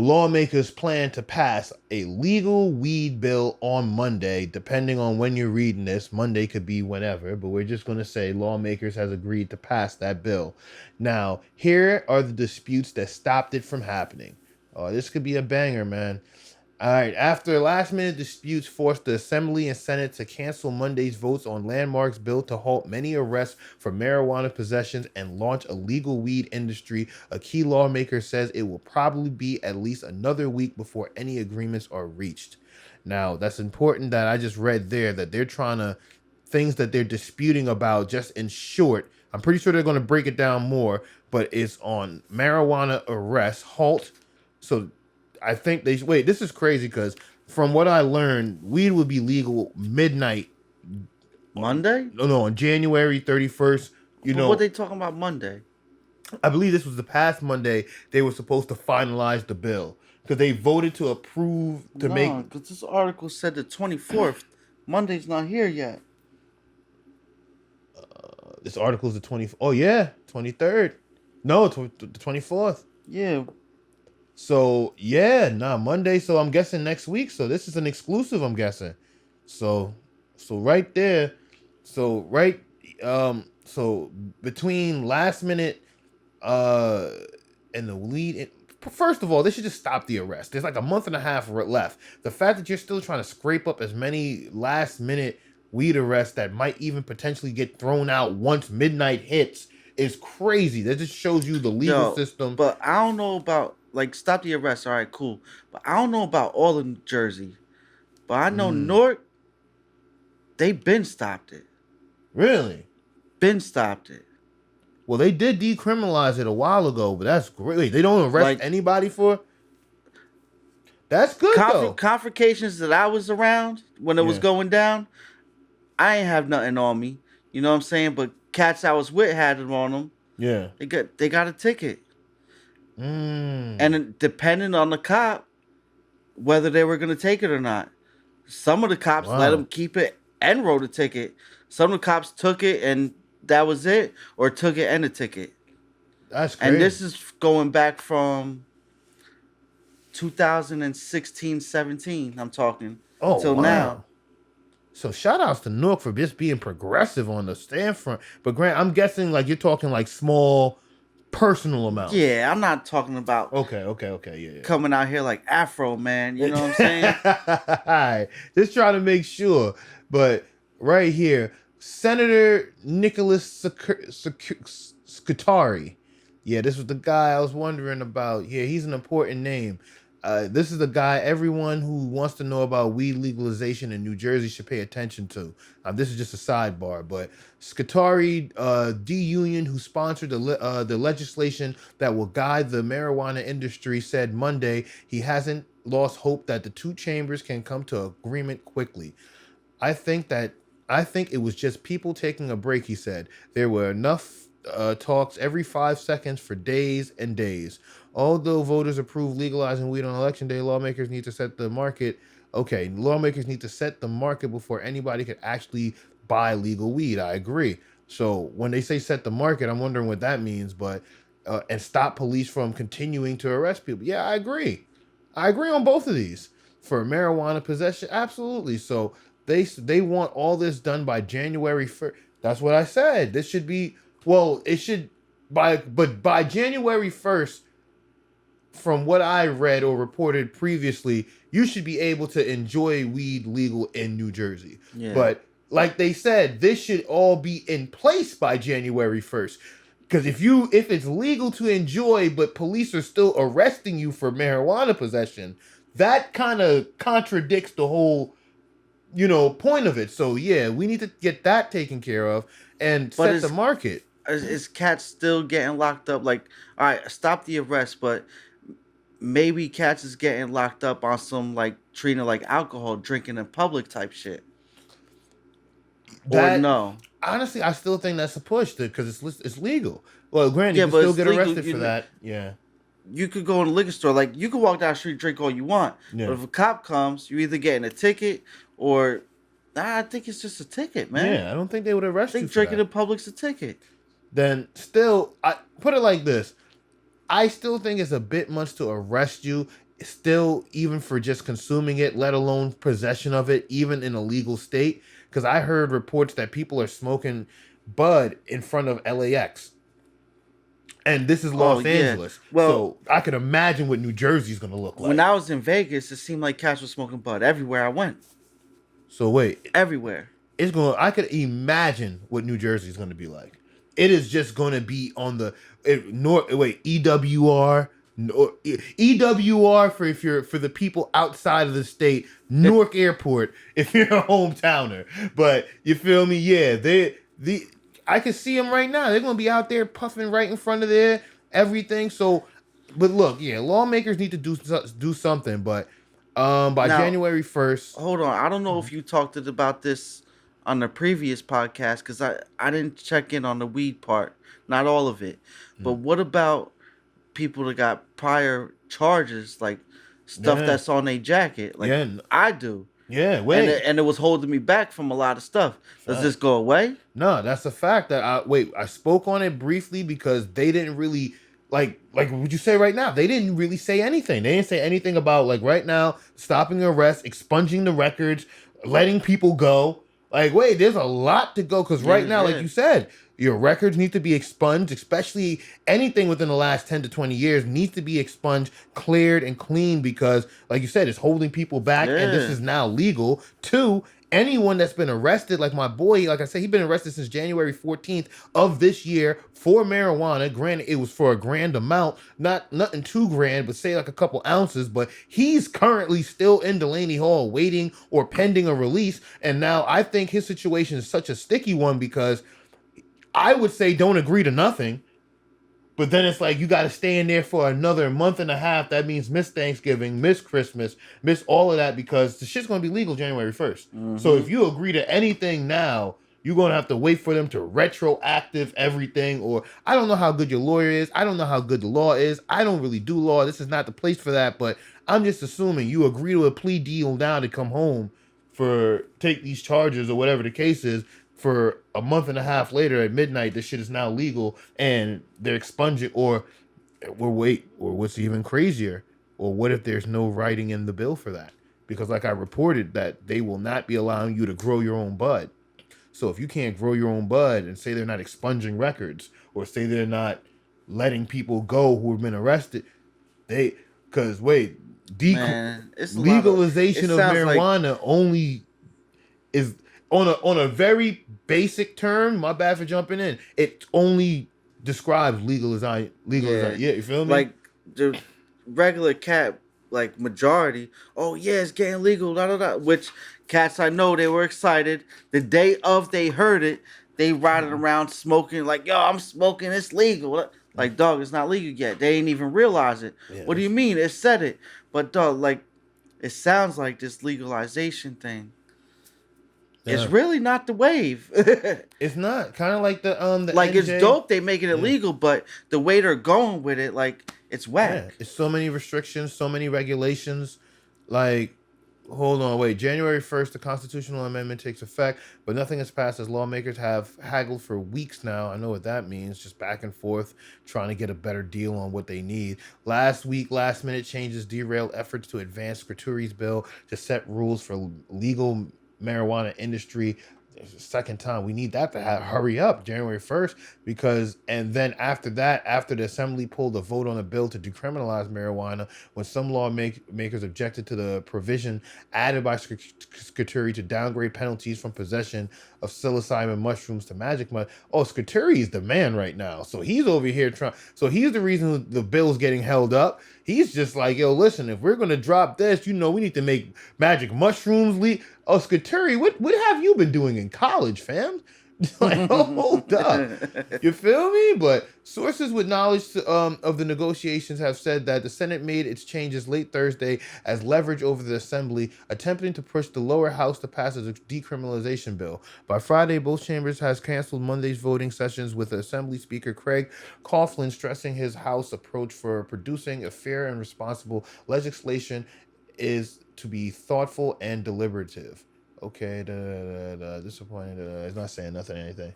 lawmakers plan to pass a legal weed bill on Monday, depending on when you're reading this. Monday could be whenever, but we're just going to say lawmakers has agreed to pass that bill. Now, here are the disputes that stopped it from happening. Oh, this could be a banger, man. All right, after last-minute disputes forced the Assembly and Senate to cancel Monday's votes on Landmark's bill to halt many arrests for marijuana possessions and launch a legal weed industry, a key lawmaker says it will probably be at least another week before any agreements are reached. Now, that's important that I just read there that they're trying to, things that they're disputing about, just in short, I'm pretty sure they're going to break it down more, but it's on marijuana arrest, halt. So I think they wait. This is crazy because from what I learned, weed would be legal midnight Monday. No, on January 31st. What they talking about Monday? I believe this was the past Monday. They were supposed to finalize the bill because they voted to approve to make. Because this article said the 24th. Monday's not here yet. This article is the 20th. Oh yeah, 23rd. No, the 24th. Yeah. So yeah, Monday. So I'm guessing next week. So this is an exclusive, I'm guessing. So right there. So between last minute, and the lead. First of all, they should just stop the arrest. There's like a month and a half left. The fact that you're still trying to scrape up as many last minute weed arrests that might even potentially get thrown out once midnight hits is crazy. That just shows you the legal system. But I don't know about. Like, stop the arrest. All right, cool. But I don't know about all of New Jersey. But I know Newark, they been stopped it. Really? Been stopped it. Well, they did decriminalize it a while ago, but that's great. Wait, they don't arrest anybody for it? That's good, though. Confrontations that I was around when it was going down, I ain't have nothing on me. You know what I'm saying? But cats I was with had it on them. Yeah. They got a ticket. And depending on the cop, whether they were going to take it or not. Some of the cops let them keep it and wrote a ticket. Some of the cops took it and that was it, or took it and a ticket. That's crazy. And this is going back from 2016, 17, I'm talking, till now. So shout outs to Newark for just being progressive on the stand front. But Grant, I'm guessing like you're talking like small personal amounts. Yeah, I'm not talking about yeah. Coming out here like Afro, man. You know what I'm saying? All right. Just trying to make sure. But right here, Senator Nicholas Scutari. Yeah, this was the guy I was wondering about. Yeah, he's an important name. This is the guy everyone who wants to know about weed legalization in New Jersey should pay attention to. This is just a sidebar, but Scutari, D-Union, who sponsored the legislation that will guide the marijuana industry, said Monday he hasn't lost hope that the two chambers can come to agreement quickly. I think it was just people taking a break, he said. There were enough talks every 5 seconds for days and days. Although voters approve legalizing weed on election day, lawmakers need to set the market. Okay, lawmakers need to set the market before anybody could actually buy legal weed. I agree. So when they say set the market, I'm wondering what that means. But and stop police from continuing to arrest people. Yeah, I agree. I agree on both of these. For marijuana possession, absolutely. So they want all this done by January 1st. That's what I said. This should be, it should by January 1st, from what I read or reported previously, you should be able to enjoy weed legal in New Jersey. Yeah. But like they said, this should all be in place by January 1st. Because if it's legal to enjoy, but police are still arresting you for marijuana possession, that kind of contradicts the whole, point of it. So yeah, we need to get that taken care of and set the market. Is cats still getting locked up? Like, all right, stop the arrest, but maybe cats is getting locked up on some like treating it like alcohol, drinking in public type shit. Or no? Honestly, I still think that's a push because it's legal. Well, granted, you can still get arrested for that. Yeah. You could go in a liquor store, like you could walk down the street, drink all you want. Yeah. But if a cop comes, you're either getting a ticket or I think it's just a ticket, man. Yeah, I don't think they would arrest you for that. Drinking in public's a ticket. Then still, I put it like this. I still think it's a bit much to arrest you. still, even for just consuming it, let alone possession of it, even in a legal state. Because I heard reports that people are smoking bud in front of LAX, and this is Oh Los yeah. Angeles, Well, so I could imagine what New Jersey's gonna look when like. I was in Vegas, it seemed like cats were smoking bud everywhere I went. So wait, Everywhere. it's going. I could imagine what New Jersey's going to be like. It is just going to be on the north. Wait, EWR. EWR for if you're for the people outside of the state, Newark Airport if you're a hometowner. But you feel me? Yeah, the I can see them right now. They're gonna be out there puffing right in front of their everything. So, but look, yeah, lawmakers need to do something. But by Now, January 1st. hold on. I don't know if you talked about this on the previous podcast because I didn't check in on the weed part, not all of it. But what about people that got prior charges, like stuff Yeah, that's on their jacket, like yeah, I do, yeah. and Wait, it was holding me back from a lot of stuff. Does this fact. go away? No, that's a fact. That I spoke on it briefly because they didn't really like what you say right now. They didn't really say anything. They didn't say anything about like right now stopping arrests, expunging the records, letting people go. Like, wait, there's a lot to go because right Yeah, now, like yeah, you said, your records need to be expunged, especially anything within the last 10 to 20 years needs to be expunged, cleared, and clean because, like you said, it's holding people back and this yeah. is now legal. Two, anyone that's been arrested, like my boy, like I said, he's been arrested since January 14th of this year for marijuana. Granted, it was for a grand amount, not nothing too grand, but say like a couple ounces. But he's currently still in Delaney Hall waiting or pending a release. And now I think his situation is such a sticky one because I would say don't agree to nothing. But then it's like you got to stay in there for another month and a half. That means miss Thanksgiving, miss Christmas, miss all of that because the shit's going to be legal January 1st. So Mm-hmm. if you agree to anything now, you're going to have to wait for them to retroactive everything. Or I don't know how good your lawyer is. I don't know how good the law is. I don't really do law. This is not the place for that. But I'm just assuming you agree to a plea deal now to come home for take these charges or whatever the case is for a month and a half later at midnight, this shit is now legal and they're expunging or what's even crazier, or what if there's no writing in the bill for that? Because like I reported that they will not be allowing you to grow your own bud. So if you can't grow your own bud and say they're not expunging records or say they're not letting people go who have been arrested, they because wait, Man, it's a lot of. It legalization of sounds like marijuana only is on a very basic term. My bad for jumping in. It only describes legalization. yeah, Legalization. Yeah, you feel me? like the regular cat, like majority. Oh yeah, it's getting legal. Da da da. Which cats I know they were excited the day of they heard it. They riding around smoking like yo, I'm smoking. It's legal. Like dog, it's not legal yet. They ain't even realize it. Yeah, What do you mean? It said it, but dog, like it sounds like this legalization thing. It's yeah. really not the wave. It's not kind of like the Like it's NJ. dope they making it Yeah, legal, but the way they're going with it, like it's yeah. whack. It's so many restrictions, so many regulations. Like, hold on, wait. January 1st, the constitutional amendment takes effect, but nothing is passed as lawmakers have haggled for weeks now. I know what that means, just back and forth, trying to get a better deal on what they need. Last week, last minute changes derailed efforts to advance Scrituri's bill to set rules for legal marijuana industry. It's the second time we need that to hurry up January 1st because and then after that, after the assembly pulled a vote on a bill to decriminalize marijuana, when some lawmakers objected to the provision added by Scuturi to downgrade penalties from possession of psilocybin mushrooms to magic mud. Oh, Scuturi is the man right now, so he's over here trying. So he's the reason the bill's getting held up. He's just like, yo, listen, if we're gonna drop this, we need to make magic mushrooms leak. Oh, Scuturi, what have you been doing in college, fam? Like, oh, hold up. You feel me? But sources with knowledge of the negotiations have said that the Senate made its changes late Thursday as leverage over the Assembly, attempting to push the lower house to pass a decriminalization bill. By Friday, both chambers has canceled Monday's voting sessions, with Assembly Speaker Craig Coughlin stressing his House approach for producing a fair and responsible legislation is to be thoughtful and deliberative. Okay, disappointed. It's not saying nothing, anything.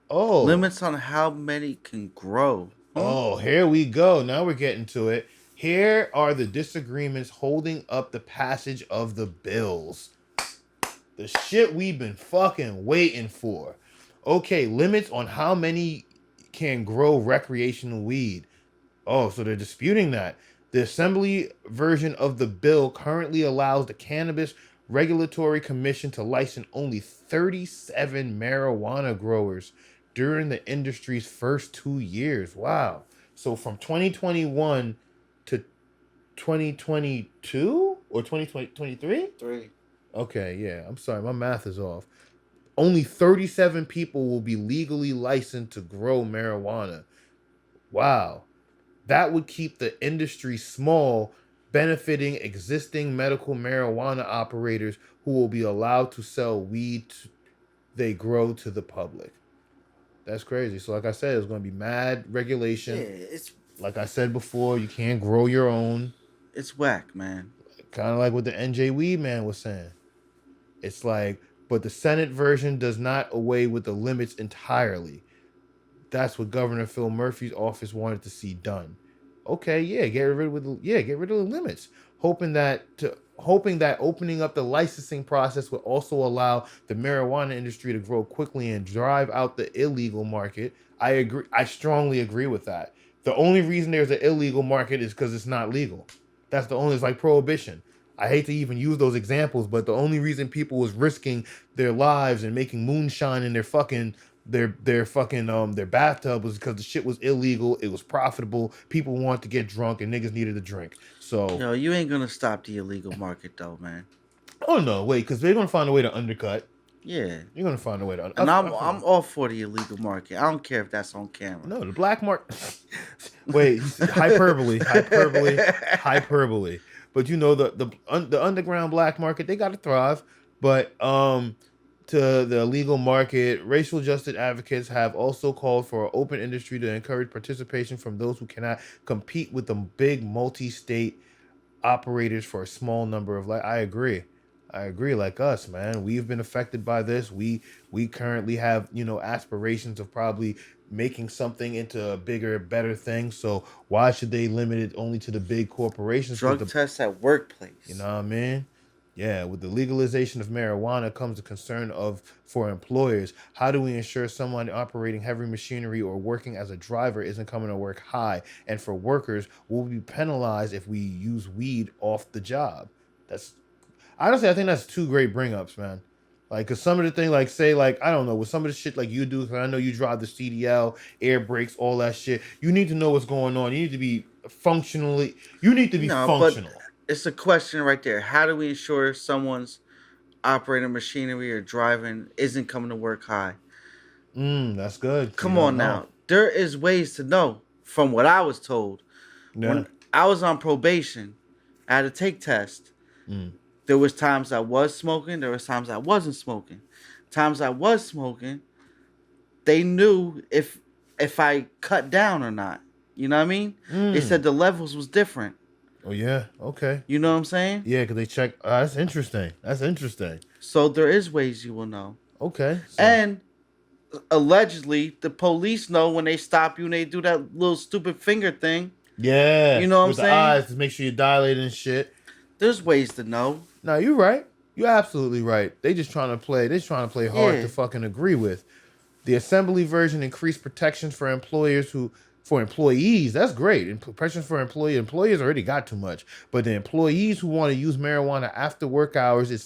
Oh, Limits on how many can grow. Huh? oh, here we go. Now we're getting to it. Here are the disagreements holding up the passage of the bills. The shit we've been fucking waiting for. Okay, limits on how many can grow recreational weed. Oh, so they're disputing that. The assembly version of the bill currently allows the Cannabis Regulatory Commission to license only 37 marijuana growers during the industry's first 2 years. Wow. So from 2021 to 2022 or 2023? 3. Okay, yeah. I'm sorry, my math is off. Only 37 people will be legally licensed to grow marijuana. Wow. That would keep the industry small, benefiting existing medical marijuana operators who will be allowed to sell weed they grow to the public. That's crazy. So, like I said, it's going to be mad regulation. Yeah, Like I said before, you can't grow your own. it's whack, man. Kind of like what the NJ Weed Man was saying. It's like, but the Senate version does not away with the limits entirely. That's what Governor Phil Murphy's office wanted to see done. Okay, yeah, get rid of the limits. Hoping that opening up the licensing process would also allow the marijuana industry to grow quickly and drive out the illegal market. I agree. I strongly agree with that. The only reason there's an illegal market is because it's not legal. That's the only. It's like prohibition. I hate to even use those examples, but the only reason people was risking their lives and making moonshine in their bathtub was because the shit was illegal. It was profitable. People wanted to get drunk and niggas needed to drink. So, Yo, you ain't gonna stop the illegal market though, man. oh no, wait, because they're gonna find a way to undercut. Yeah. You're gonna find a way to And I'm all for the illegal market. I don't care if that's on camera. No, the black market. Wait, hyperbole. But you know the underground black market, they got to thrive. But to the illegal market, racial justice advocates have also called for an open industry to encourage participation from those who cannot compete with the big multi-state operators for a small number of. I agree. Like us, man, we've been affected by this. We currently have, aspirations of probably making something into a bigger, better thing. So why should they limit it only to the big corporations? Drug tests at workplace. You know what I mean? Yeah, with the legalization of marijuana comes the concern for employers. How do we ensure someone operating heavy machinery or working as a driver isn't coming to work high? And for workers, will we be penalized if we use weed off the job? That's honestly, I think that's two great bring ups, man. Like, cause some of the thing, like, say, like, I don't know, with some of the shit like you do, cause I know you drive the CDL, air brakes, all that shit. You need to know what's going on. You need to be functional. But it's a question right there. How do we ensure someone's operating machinery or driving isn't coming to work high? That's good. Come on now. There is ways to know. From what I was told, when I was on probation, I had to take tests. There was times I was smoking. There was times I wasn't smoking. Times I was smoking, they knew if I cut down or not. You know what I mean? They said the levels was different. Oh, yeah. Okay. You know what I'm saying? Yeah, because they check. That's interesting. So there is ways you will know. Okay. So. And allegedly, the police know when they stop you and they do that little stupid finger thing. Yeah. You know what I'm saying? With the eyes to make sure you dilate and shit. There's ways to know. No, you're right. You're absolutely right. They just trying to play. They're trying to play hard to fucking agree with. The assembly version increased protections for employees. That's great. And protections for employers already got too much. But the employees who want to use marijuana after work hours, it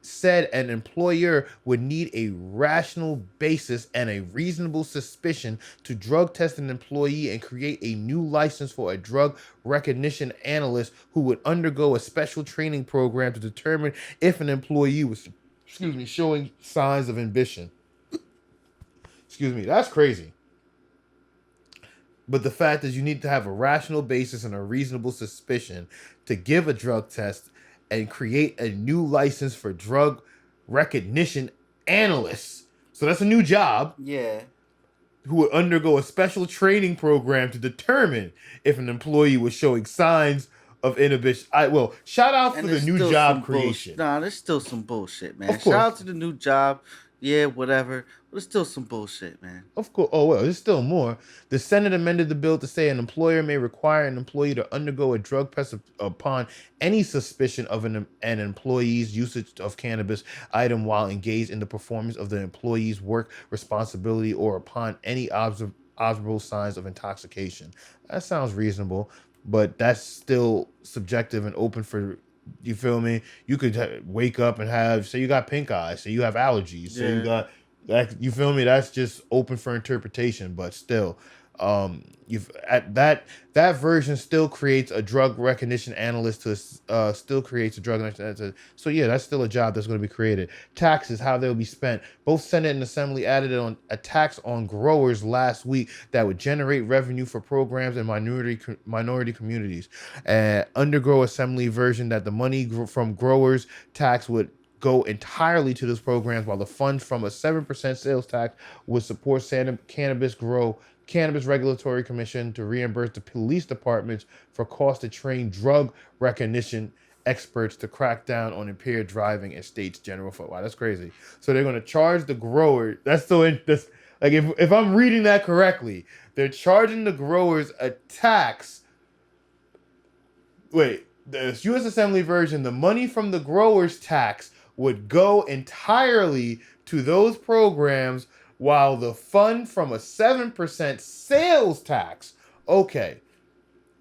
said an employer would need a rational basis and a reasonable suspicion to drug test an employee and create a new license for a drug recognition analyst who would undergo a special training program to determine if an employee was, showing signs of ambition. That's crazy. But the fact is you need to have a rational basis and a reasonable suspicion to give a drug test and create a new license for drug recognition analysts. So that's a new job. Yeah. Who would undergo a special training program to determine if an employee was showing signs of inhibition. Shout out for the new job creation. There's still some bullshit, man. Shout out to the new job. Yeah, whatever. But it's still some bullshit, man. Of course. Oh, well, there's still more. The Senate amended the bill to say an employer may require an employee to undergo a drug test upon any suspicion of an employee's usage of cannabis item while engaged in the performance of the employee's work responsibility or upon any observable signs of intoxication. That sounds reasonable, but that's still subjective and open for. You feel me? You could wake up and have, say, you got pink eye, say you have allergies, say you Yeah. got that, you feel me? That's just open for interpretation, but still, you've at that version still creates a drug recognition analyst to still creates a drug recognition. So yeah, that's still a job that's going to be created. Taxes, how they'll be spent. Both Senate and Assembly added on a tax on growers last week that would generate revenue for programs in minority communities. Undergrow Assembly version that the money from growers tax would go entirely to those programs, while the funds from a 7% sales tax would support Cannabis Regulatory Commission to reimburse the police departments for costs to train drug recognition experts to crack down on impaired driving in states' general fund. Wow, that's crazy. So they're going to charge the grower. That's so that's like if I'm reading that correctly, they're charging the growers a tax. Wait, the U.S. Assembly version, the money from the growers tax would go entirely to those programs, while the fund from a 7% sales tax. Okay,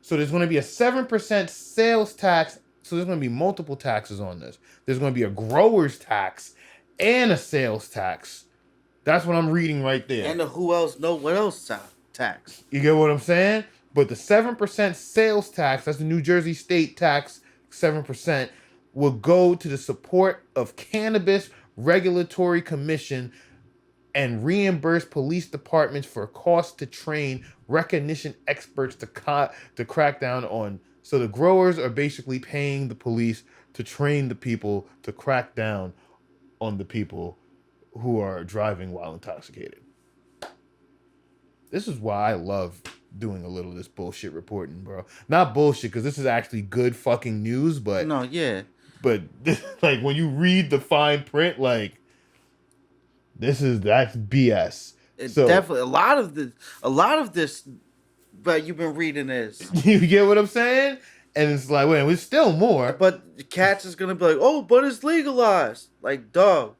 so there's going to be a 7% sales tax. So there's going to be multiple taxes on this. There's going to be a grower's tax and a sales tax. That's what I'm reading right there. And the who else know what else tax. You get what I'm saying? But the 7% sales tax, that's the New Jersey state tax, 7%, will go to the support of Cannabis Regulatory Commission and reimburse police departments for costs to train recognition experts to crack down on. So the growers are basically paying the police to train the people to crack down on the people who are driving while intoxicated. This is why I love doing a little of this bullshit reporting, bro. Not bullshit, because this is actually good fucking news, but No, yeah. But like when you read the fine print, like that's BS. So Definitely a lot of this but you've been reading is. You get what I'm saying? And it's like, wait, there's still more. But the Cats is gonna be like, oh, but it's legalized. Like, dog.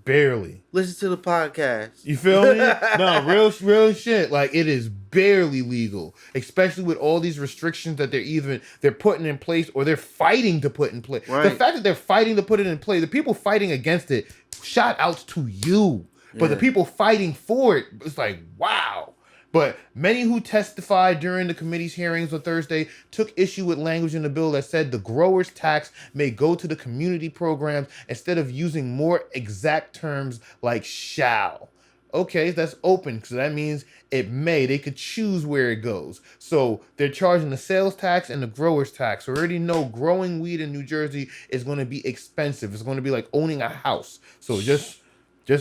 Barely. Listen to the podcast. You feel me? No, real shit. Like, it is barely legal, especially with all these restrictions that they're putting in place, or they're fighting to put in place. Right. The fact that they're fighting to put it in place, the people fighting against it, shout outs to you. But the people fighting for it, it's like, wow. But many who testified during the committee's hearings on Thursday took issue with language in the bill that said the grower's tax may go to the community programs instead of using more exact terms like shall. Okay, that's open, because that means it may. They could choose where it goes. So they're charging the sales tax and the grower's tax. We already know growing weed in New Jersey is going to be expensive. It's going to be like owning a house. So just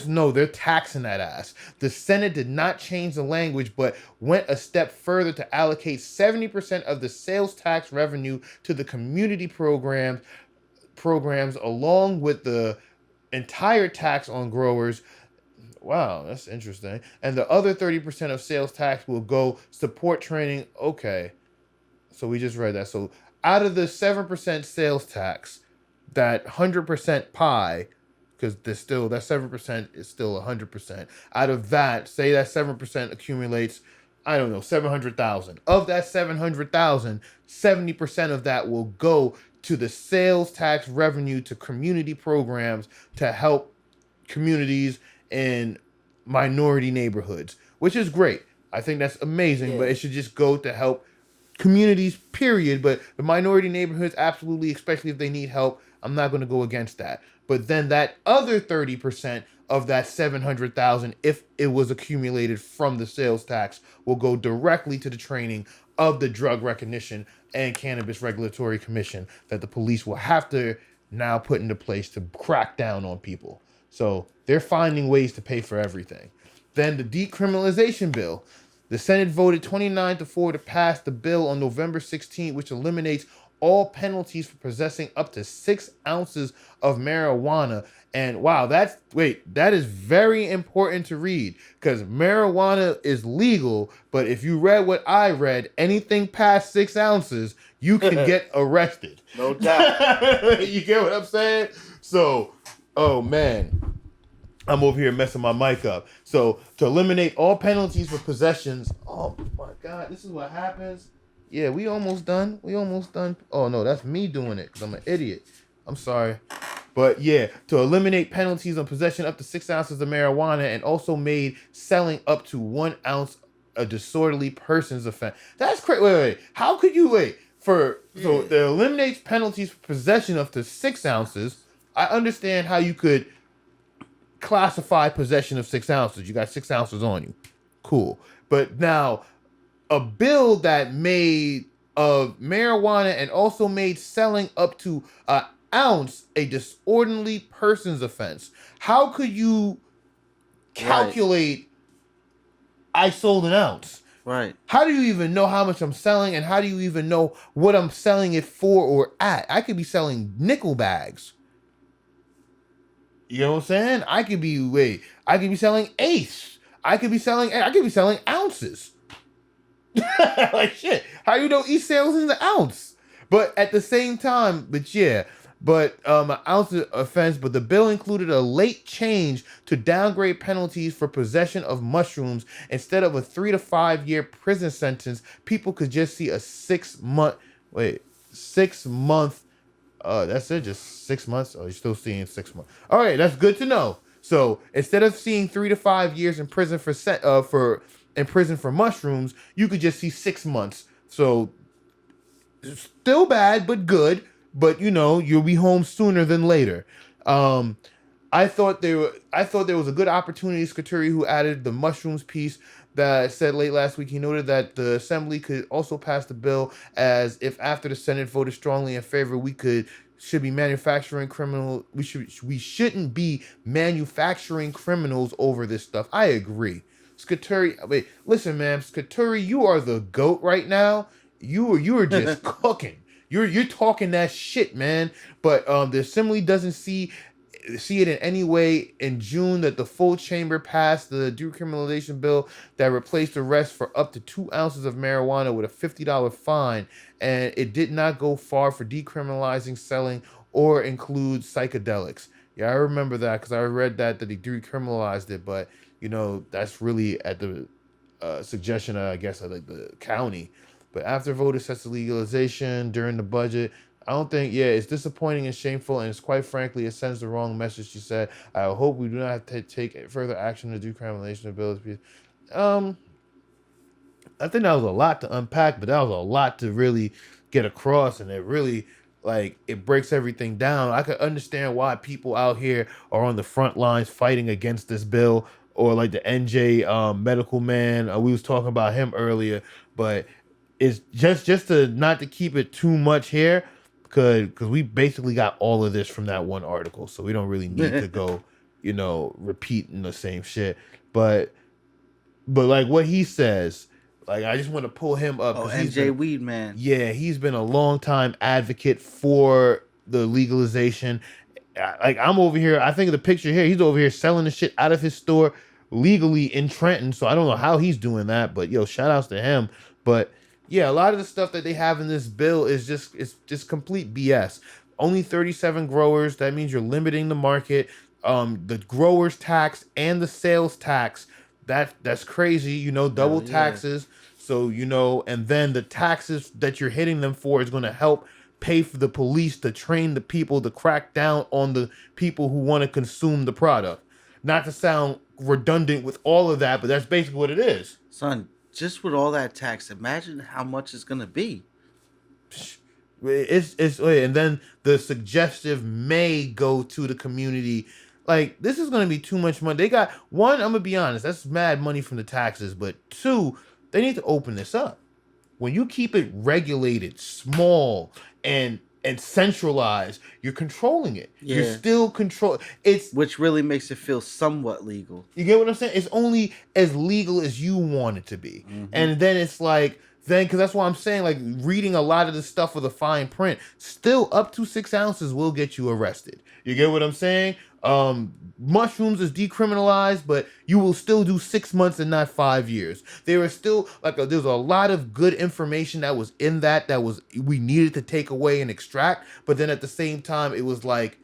know they're taxing that ass. The Senate did not change the language, but went a step further to allocate 70% of the sales tax revenue to the community programs along with the entire tax on growers. Wow, that's interesting. And the other 30% of sales tax will go support training. Okay, so we just read that. So out of the 7% sales tax, that 100% pie, because there's still that 7% is still 100%. Out of that, say that 7% accumulates, I don't know, 700,000. Of that 700,000, 70% of that will go to the sales tax revenue to community programs to help communities in minority neighborhoods, which is great. I think that's amazing, but it should just go to help communities, period. But the minority neighborhoods, absolutely, especially if they need help. I'm not going to go against that. But then that other 30% of that 700,000, if it was accumulated from the sales tax, will go directly to the training of the Drug Recognition and Cannabis Regulatory Commission that the police will have to now put into place to crack down on people. So they're finding ways to pay for everything. Then the decriminalization bill. The Senate voted 29-4 to pass the bill on November 16th, which eliminates all penalties for possessing up to 6 ounces of marijuana. And wow, that is very important to read, because marijuana is legal, but if you read what I read, anything past 6 ounces, you can get arrested. No doubt. You get what I'm saying? So, oh man, I'm over here messing my mic up. So, to eliminate all penalties for possessions. Oh my God, this is what happens. Yeah, we almost done. Oh no, that's me doing it because I'm an idiot. I'm sorry. But yeah, to eliminate penalties on possession up to 6 ounces of marijuana, and also made selling up to 1 ounce a disorderly person's offense. That's crazy. Wait. How could you so it eliminates penalties for possession up to 6 ounces. I understand how you could classify possession of 6 ounces. You got 6 ounces on you. Cool. But now, a bill that made of marijuana and also made selling up to an ounce a disorderly person's offense. How could you calculate I sold an ounce? Right. How do you even know how much I'm selling, and how do you even know what I'm selling it for or at? I could be selling nickel bags. You know what I'm saying? I could be selling eighths. I could be selling ounces. Like shit. How you know each sales is an ounce? But at the same time, an ounce of offense, but the bill included a late change to downgrade penalties for possession of mushrooms. Instead of a 3 to 5 year prison sentence, people could just see a 6 month. That's it, just 6 months. Oh, you're still seeing 6 months. All right, that's good to know. So instead of seeing 3 to 5 years in prison for mushrooms, you could just see 6 months. So still bad, but good. But you'll be home sooner than later. I thought there was a good opportunity. Scuturi, who added the mushrooms piece, that said late last week, he noted that the Assembly could also pass the bill, as if after the Senate voted strongly in favor, we shouldn't be manufacturing criminals over this stuff. I agree. Scuturi, listen, man, Scuturi, you are the GOAT right now. You are just cooking. You're talking that shit, man. But the Assembly doesn't see it in any way. In June, that the full chamber passed the decriminalization bill that replaced arrest for up to 2 ounces of marijuana with a $50 fine, and it did not go far for decriminalizing selling or include psychedelics. Yeah, I remember that because I read that they decriminalized it, but that's really at the suggestion, I guess, of the county. But after voters set the legalization during the budget, I don't think, it's disappointing and shameful, and it's quite frankly, it sends the wrong message, she said. I hope we do not have to take further action to decriminalization of bills. I think that was a lot to unpack, but that was a lot to really get across, and it really, it breaks everything down. I could understand why people out here are on the front lines fighting against this bill, or like the NJ medical man. We was talking about him earlier, but it's just to not to keep it too much here, because we basically got all of this from that one article, so we don't really need to go, repeating the same shit. But like what he says, I just want to pull him up. Oh, NJ Weed Man. Yeah, he's been a long time advocate for the legalization. I'm over here. I think of the picture here. He's over here selling the shit out of his store legally in Trenton. So I don't know how he's doing that, but shout outs to him. But yeah, a lot of the stuff that they have in this bill is just complete BS. Only 37 growers. That means you're limiting the market. The growers tax and the sales tax. That's crazy. Double taxes. So and then the taxes that you're hitting them for is going to help pay for the police to train the people to crack down on the people who want to consume the product. Not to sound redundant with all of that, but that's basically what it is. Son, just with all that tax, imagine how much it's gonna be. It's and then the suggestive may go to the community. This is gonna be too much money. They got one. I'm gonna be honest. That's mad money from the taxes. But two, they need to open this up. When you keep it regulated, small, and centralized, you're controlling it. Yeah. You're still which really makes it feel somewhat legal. You get what I'm saying? It's only as legal as you want it to be. Mm-hmm. And then it's then because that's why I'm saying, like, reading a lot of the stuff with a fine print, still up to 6 ounces will get you arrested. You get what I'm saying? Mushrooms is decriminalized, but you will still do 6 months and not 5 years. There is still there's a lot of good information that was in that was we needed to take away and extract, but then at the same time it was like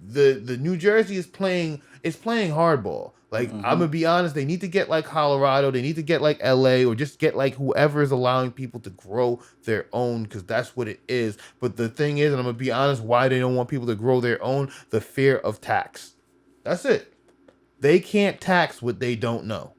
the New Jersey is playing hardball. Like, I'm gonna be honest, they need to get like Colorado, they need to get like LA, or just get like whoever is allowing people to grow their own, because that's what it is. But the thing is, and I'm gonna be honest, why they don't want people to grow their own, the fear of tax. That's it. They can't tax what they don't know.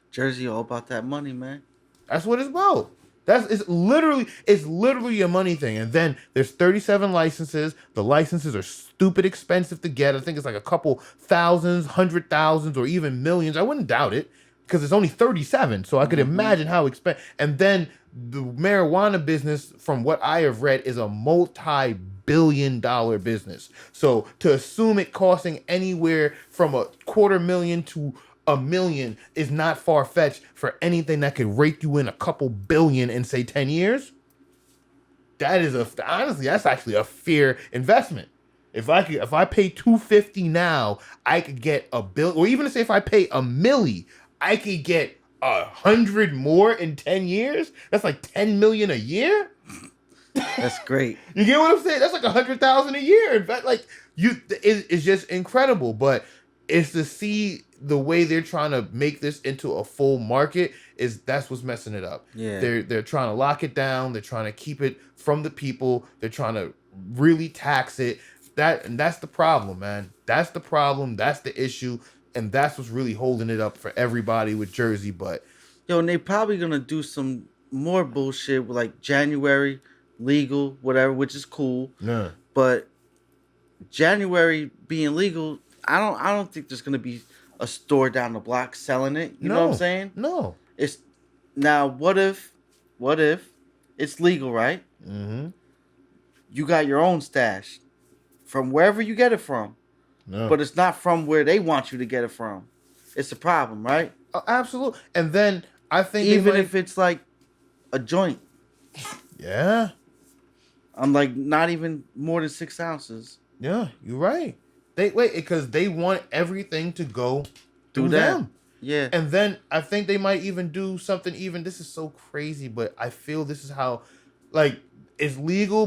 Jersey all about that money, man. That's what it's about. It's literally a money thing. And then there's 37 licenses. The licenses are stupid expensive to get. I think it's like a couple thousands, 100,000s, or even millions. I wouldn't doubt it, because it's only 37. So I could imagine how expensive. And then the marijuana business, from what I have read, is a multi-billion-dollar business. So to assume it costing anywhere from $250,000 to $1 million is not far-fetched for anything that could rake you in a couple billion in, say, 10 years. Honestly, that's actually a fair investment. If I pay $250 now, I could get $1 billion, or even say if I pay $1 million, I could get 100 more in 10 years. That's like $10 million a year. That's great. You get what I'm saying? That's like 100,000 a year. In fact, it's just incredible. But it's to see the way they're trying to make this into a full market, that's what's messing it up. Yeah. They're trying to lock it down. They're trying to keep it from the people. They're trying to really tax it. That's the problem, man. That's the problem. That's the issue. And that's what's really holding it up for everybody with Jersey. But and they probably gonna do some more bullshit with like January legal, whatever, which is cool. yeah. But January being legal, I don't think there's gonna be a store down the block selling it. You know what I'm saying? No. It's now what if it's legal, right? Mm-hmm. You got your own stash from wherever you get it from. No. But it's not from where they want you to get it from. It's a problem, right? Absolutely. And then I think even if it's like a joint. Yeah. I'm like not even more than 6 ounces. Yeah, you're right. Because they want everything to go through that. them. Yeah. And then I think they might even do something, this is so crazy, but I feel this is how, like, it's legal,